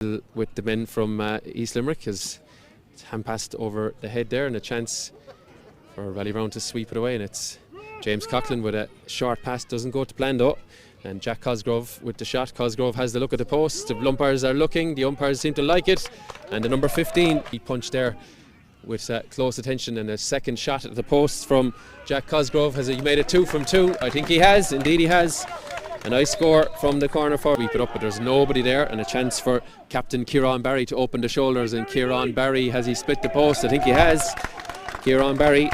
with the men from East Limerick as it's hand passed over the head there, and a chance for Ballybrown to sweep it away, and it's James Coughlin with a short pass, doesn't go to plan though, and Jack Cosgrove with the shot. Cosgrove has the look at the post, the umpires are looking, the umpires seem to like it, and the number 15 he punched there with close attention, and a second shot at the post from Jack Cosgrove. Has he made it 2 from 2? I think he has, indeed he has. A nice score from the corner for sweep it up, but there's nobody there, and a chance for Captain Kieran Barry to open the shoulders, and Kieran Barry, has he split the post? I think he has. Kieran Barry,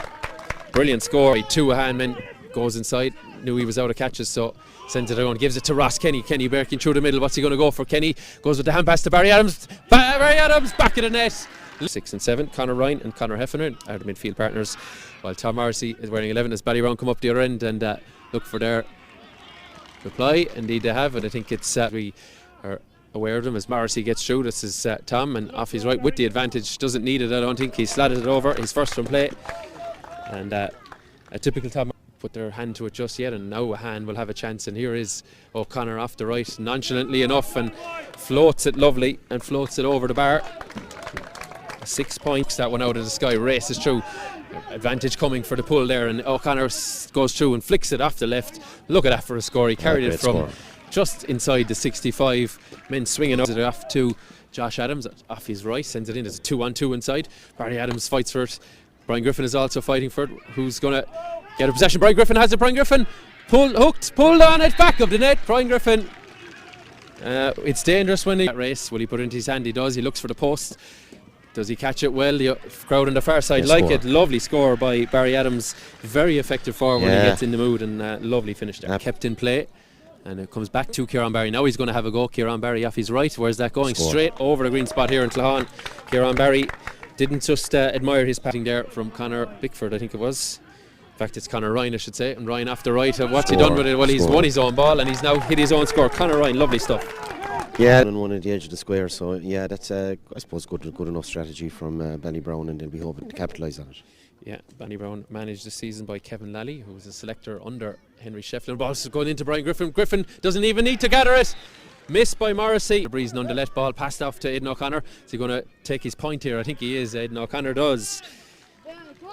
brilliant score. 2 Ahane men, goes inside, knew he was out of catches, so sends it around, gives it to Ross Kenny. Kenny Birkin through the middle, what's he going to go for? Kenny goes with the hand pass to Barry Adams. Barry Adams back of the net. 6 and 7, Conor Ryan and Conor Heffernan are the midfield partners, while Tom Morrissey is wearing 11 as Ballybrown come up the other end and look for their reply. Indeed they have, and I think it's we are aware of them as Morrissey gets through. This is Tom, and off his right with the advantage, doesn't need it, I don't think. He slatted it over, his first from play, and a typical Tom put their hand to it just yet, and now Ahane will have a chance, and here is O'Connor off the right nonchalantly enough and floats it lovely and floats it over the bar. 6 points, that one out of the sky, races through, advantage coming for the pull there, and O'Connor goes through and flicks it off the left. Look at that for a score. He carried it from just inside the 65, men swinging it off to Josh Adams off his right, sends it in. There's a 2-on-2 inside. Barry Adams fights for it, Brian Griffin is also fighting for it. Who's going to get a possession? Brian Griffin has it. Brian Griffin pulled on it, back of the net. Brian Griffin, it's dangerous when he race. Will he put it into his hand? He does. He looks for the post. Does he catch it well? The crowd on the far side like it. Lovely score by Barry Adams. Very effective forward when he gets in the mood, and lovely finish there. Kept in play, and it comes back to Kieran Barry. Now he's going to have a go. Kieran Barry off his right. Where's that going? Straight over the green spot here in Clahan. Kieran Barry didn't just admire his passing there from Conor Bickford, I think it was. In fact, it's Conor Ryan, I should say. And Ryan off the right. What's he done with it? Well, he's won his own ball, and he's now hit his own score. Conor Ryan, lovely stuff. Yeah, and one at the edge of the square, so yeah, that's I suppose good enough strategy from Ballybrown, and they'll be hoping to capitalise on it. Yeah, Ballybrown managed this season by Kevin Lally, who was a selector under Henry Shefflin. Ball going into Brian Griffin. Griffin doesn't even need to gather it. Missed by Morrissey. Breeze nonetheless, ball passed off to Aidan O'Connor. Is he going to take his point here? I think he is. Aidan O'Connor does.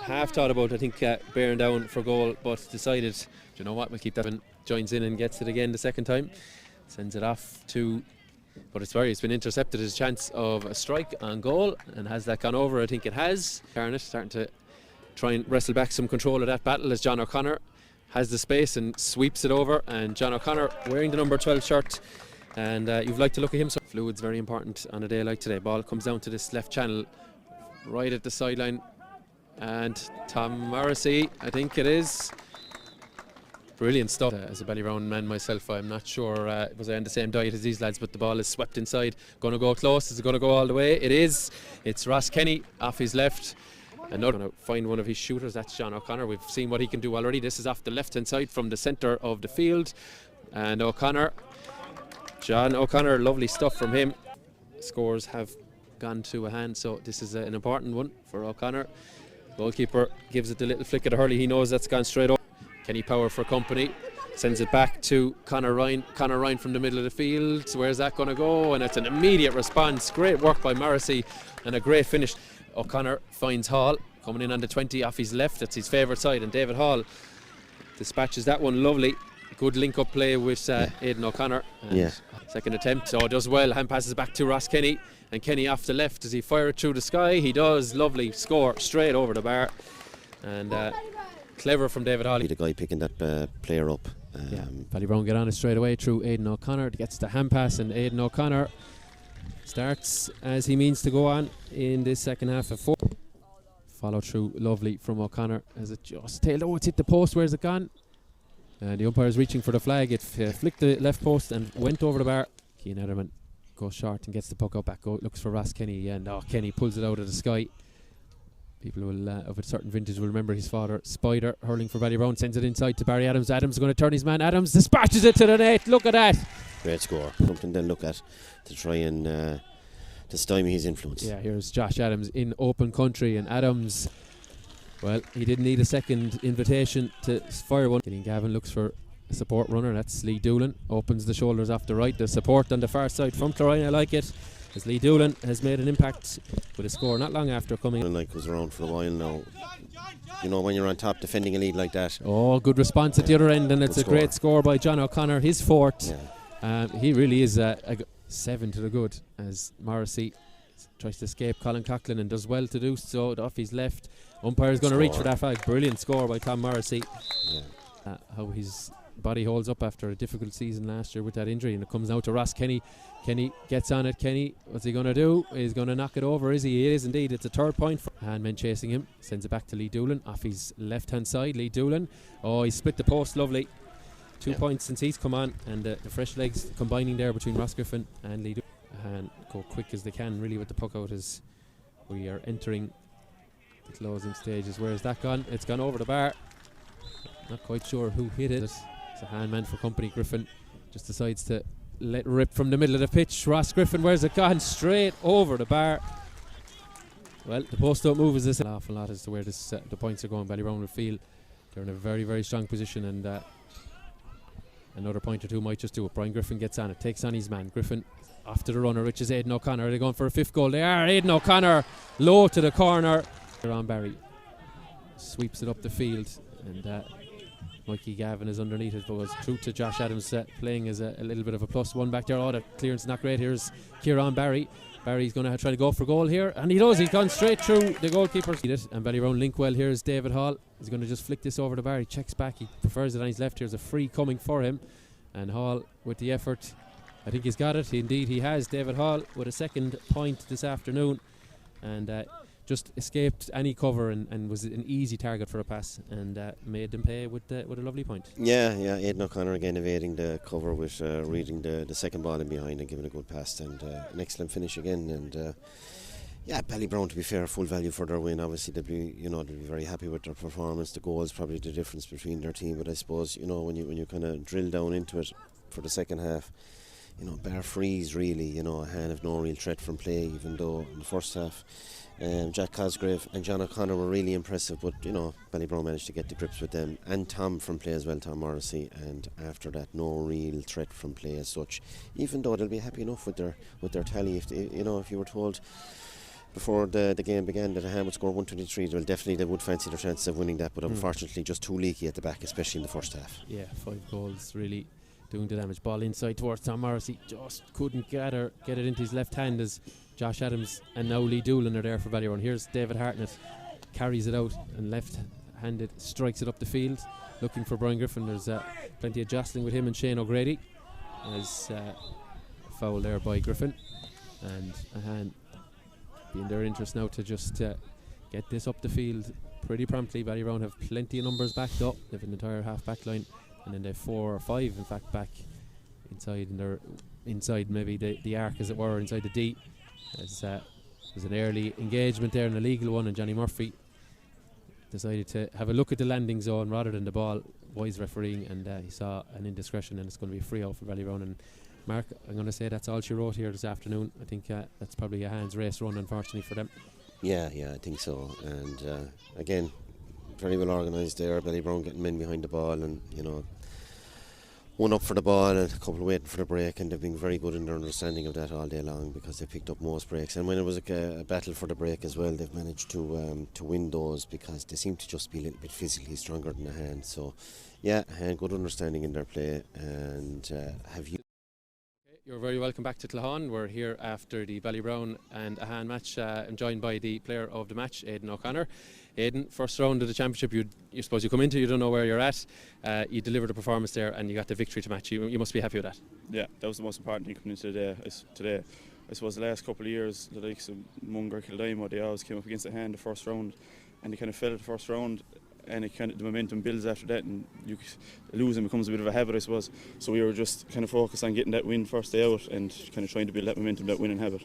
Half thought about, I think, bearing down for goal, but decided, do you know what, we'll keep that. Joins in and gets it again the second time. Sends it off to, but it's been intercepted. As a chance of a strike on goal, and has that gone over? I think it has. Carnett starting to try and wrestle back some control of that battle as John O'Connor has the space and sweeps it over, and John O'Connor wearing the number 12 shirt, and you'd like to look at him. So fluid's very important on a day like today. Ball comes down to this left channel right at the sideline, and Tom Morrissey, I think it is. Brilliant stuff. As a Ballybrown man myself, I'm not sure was I on the same diet as these lads, but the ball is swept inside. Going to go close. Is it going to go all the way? It is. It's Ross Kenny off his left. Another going to find one of his shooters. That's John O'Connor. We've seen what he can do already. This is off the left hand side from the centre of the field, and John O'Connor, lovely stuff from him. Scores have gone to a hand, so this is an important one for O'Connor. Goalkeeper gives it the little flick of the hurley. He knows that's gone straight up. Kenny Power for company, sends it back to Conor Ryan. Conor Ryan from the middle of the field. Where's that going to go? And it's an immediate response. Great work by Morrissey and a great finish. O'Connor finds Hall coming in on the 20 off his left. That's his favourite side, and David Hall dispatches that one lovely. Good link up play with Aidan O'Connor. Second attempt, does well. Hand passes back to Ross Kenny, and Kenny off the left. Does he fire it through the sky? He does. Lovely score straight over the bar, and clever from David Hall. The guy picking that player up. Ballybrown get on it straight away through Aidan O'Connor. Gets the hand pass, and Aidan O'Connor starts as he means to go on in this second half of 4. Follow through lovely from O'Connor as it just tailed. It's hit the post. Where's it gone? And the umpire is reaching for the flag. It flicked the left post and went over the bar. Cian Ederman goes short and gets the puck out back. Looks for Ross Kenny, and Kenny pulls it out of the sky. People will of a certain vintage will remember his father. Spider hurling for Ballybrown, sends it inside to Barry Adams. Adams is going to turn his man. Adams dispatches it to the net. Look at that. Great score. Something to look at to try and to stymie his influence. Yeah, here's Josh Adams in open country, and Adams, well, he didn't need a second invitation to fire one. Gavin looks for a support runner. That's Lee Doolan. Opens the shoulders off the right. The support on the far side from Clorine. I like it. as Lee Doolan has made an impact with a score not long after coming. Like was around for a while now. You know, when you're on top defending a lead like that. Oh, good response at the other end, and it's a great score by John O'Connor, his fourth. Yeah. He really is a 7 to the good as Morrissey tries to escape Colin Coughlin and does well to do so. Off his left, umpire is going to reach for that flag. Brilliant score by Tom Morrissey. Yeah. How his body holds up after a difficult season last year with that injury, and it comes out to Ross Kenny. Kenny gets on it. Kenny, what's he going to do? He's going to knock it over, is he? It is indeed. It's a third point for Handmen chasing him. Sends it back to Lee Doolan off his left hand side. Lee Doolan, oh, he split the post, lovely. 2 points since he's come on, and the fresh legs combining there between Ross Griffin and Lee Doolan. And go quick as they can really with the puck out as we are entering the closing stages. Where has that gone? It's gone over the bar. Not quite sure who hit it. It's a handman for company. Griffin just decides to let rip from the middle of the pitch. Ross Griffin, where's it gone? Straight over the bar. Well, the post up move is this an awful lot as to where this the points are going. Ballybrown will feel they're in a very, very strong position, and another point or two might just do it. Brian Griffin gets on it, takes on his man. Griffin off to the runner, which is Aidan O'Connor. Are they going for a fifth goal? They are. Aidan O'Connor low to the corner. Ron Barry sweeps it up the field, and Mikey Gavin is underneath it, but goes through to Josh Adams, playing as a little bit of a +1 back there. Oh, the clearance not great. Here's Kieran Barry. Barry's going to try to go for goal here, and he does. He's gone straight through the goalkeeper. And Ballybrown link well. Here's David Hall. He's going to just flick this over the bar. He checks back. He prefers it on his left. Here's a free coming for him, and Hall with the effort. I think he's got it. Indeed, he has. David Hall with a second point this afternoon, and just escaped any cover and was an easy target for a pass, and made them pay with a lovely point. Yeah, Aidan O'Connor again evading the cover with reading the second ball in behind and giving a good pass, and an excellent finish again. And Ballybrown, to be fair, full value for their win. Obviously they'll be very happy with their performance. The goal is probably the difference between their team, but I suppose when you kind of drill down into it for the second half, bar freeze really. Ahane have no real threat from play, even though in the first half Jack Cosgrave and John O'Connor were really impressive, but Ballybrown managed to get the grips with them, and Tom from play as well, Tom Morrissey, and after that no real threat from play as such, even though they'll be happy enough with their tally. If you were told before the game began that Ahane would score 123, well, definitely they would fancy their chances of winning that, but unfortunately just too leaky at the back, especially in the first half. 5 goals really doing the damage. Ball inside towards Tom Morrissey, just couldn't get it into his left hand as Josh Adams and now Lee Doolan are there for Ballybrown. Here's David Hartnett, carries it out and left-handed strikes it up the field, looking for Brian Griffin. There's plenty of jostling with him and Shane O'Grady. There's a foul there by Griffin, and Ahane being their interest now to just get this up the field pretty promptly. Ballybrown have plenty of numbers backed up. They have an entire half back line, and then they have 4 or 5 in fact back inside, and they're inside maybe the arc, as it were, inside the D. There's an early engagement there, an illegal one, and Johnny Murphy decided to have a look at the landing zone rather than the ball. Wise refereeing, and he saw an indiscretion, and it's going to be a free out for Ballybrown. And Mark, I'm going to say that's all she wrote here this afternoon. I think that's probably a Ahane's race run, unfortunately for them. Yeah, I think so. And again, very well organised there. Ballybrown getting men behind the ball, and one up for the ball and a couple waiting for the break, and they've been very good in their understanding of that all day long, because they picked up most breaks. And when it was a battle for the break as well, they've managed to win those, because they seem to just be a little bit physically stronger than Ahane. So Ahane, good understanding in their play. And have you... You're very welcome back to Clahan. We're here after the Ballybrown and Ahane match. I'm joined by the player of the match, Aidan O'Connor. Aidan, first round of the championship, you suppose you come into, you don't know where you're at. You delivered a performance there and you got the victory to match. You must be happy with that. Yeah, that was the most important thing coming into today. I suppose the last couple of years, the likes of Munger, Kildimo, they always came up against Ahane the first round, and they kind of fell at the first round, and the momentum builds after that, and losing becomes a bit of a habit, I suppose. So we were just kind of focused on getting that win first day out and kind of trying to build that momentum, that winning habit.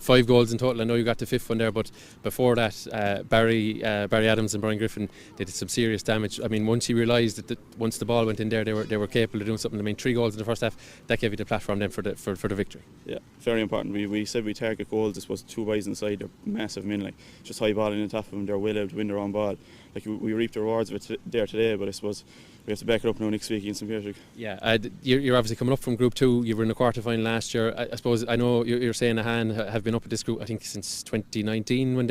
5 goals in total. I know you got the 5th one there, but before that, Barry Adams and Brian Griffin did some serious damage. I mean, once you realised that once the ball went in there, they were capable of doing something. I mean, 3 goals in the first half, that gave you the platform then for the victory. Yeah, very important. We said we target goals. I suppose 2 boys inside, they're massive men, like just high balling on top of them. They're well able to win their own ball. Like we reaped the rewards of it there today, but I suppose we have to back it up now next week against St. Patrick. Yeah, you're obviously coming up from Group 2. You were in the quarter final last year. I suppose I know you're saying Ahane have been up at this group, I think, since 2019 when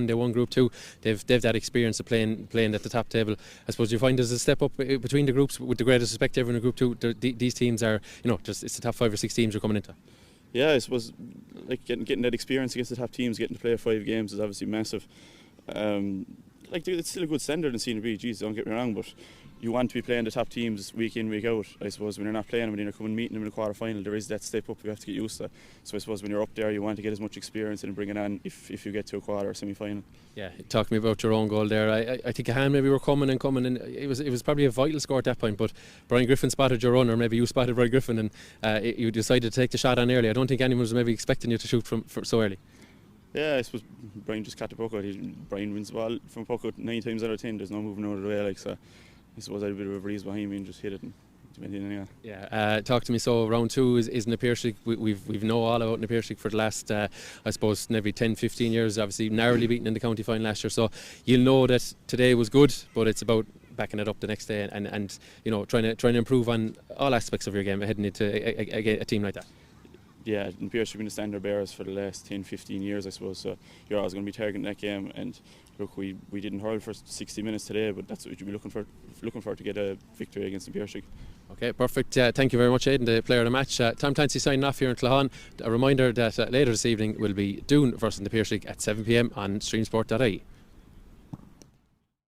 they won Group 2. They've that experience of playing at the top table. I suppose you find there's a step up between the groups. With the greatest respect to everyone in Group 2, these teams are, it's the top 5 or 6 teams you're coming into. Yeah, I suppose like getting that experience against the top teams, getting to play 5 games is obviously massive. It's still a good standard in Senior B. Geez, don't get me wrong, but you want to be playing the top teams week in, week out. I suppose when you're not playing them, when you're coming meeting them in the quarter final, there is that step up you have to get used to. So I suppose when you're up there, you want to get as much experience and bring it on if you get to a quarter or semi final. Yeah, talk to me about your own goal there. I think Ahane maybe were coming, and it was probably a vital score at that point. But Brian Griffin spotted your run, or maybe you spotted Brian Griffin, and you decided to take the shot on early. I don't think anyone was maybe expecting you to shoot from so early. Yeah, I suppose Brian just caught the puck out. Brian wins the ball from puck out 9 times out of 10. There's no moving out of the way, so I suppose I had a bit of a breeze behind me and just hit it and went in anyway. Yeah, talk to me. So round 2 is Na Piarsaigh. We've know all about Na Piarsaigh for the last I suppose maybe 10-15 years. Obviously narrowly beaten in the county final last year. So you'll know that today was good, but it's about backing it up the next day and trying to improve on all aspects of your game heading into a team like that. Yeah, Na Piarsaigh have been the standard bearers for the last 10-15 years, I suppose, so you're always going to be targeting that game. And look, we didn't hurl for 60 minutes today, but that's what you'll be looking for to get a victory against Na Piarsaigh. Okay, perfect. Thank you very much, Aidan, the player of the match. Tom Clancy signing off here in Clahan. A reminder that later this evening will be Doon versus Na Piarsaigh at 7 p.m. on streamsport.ie.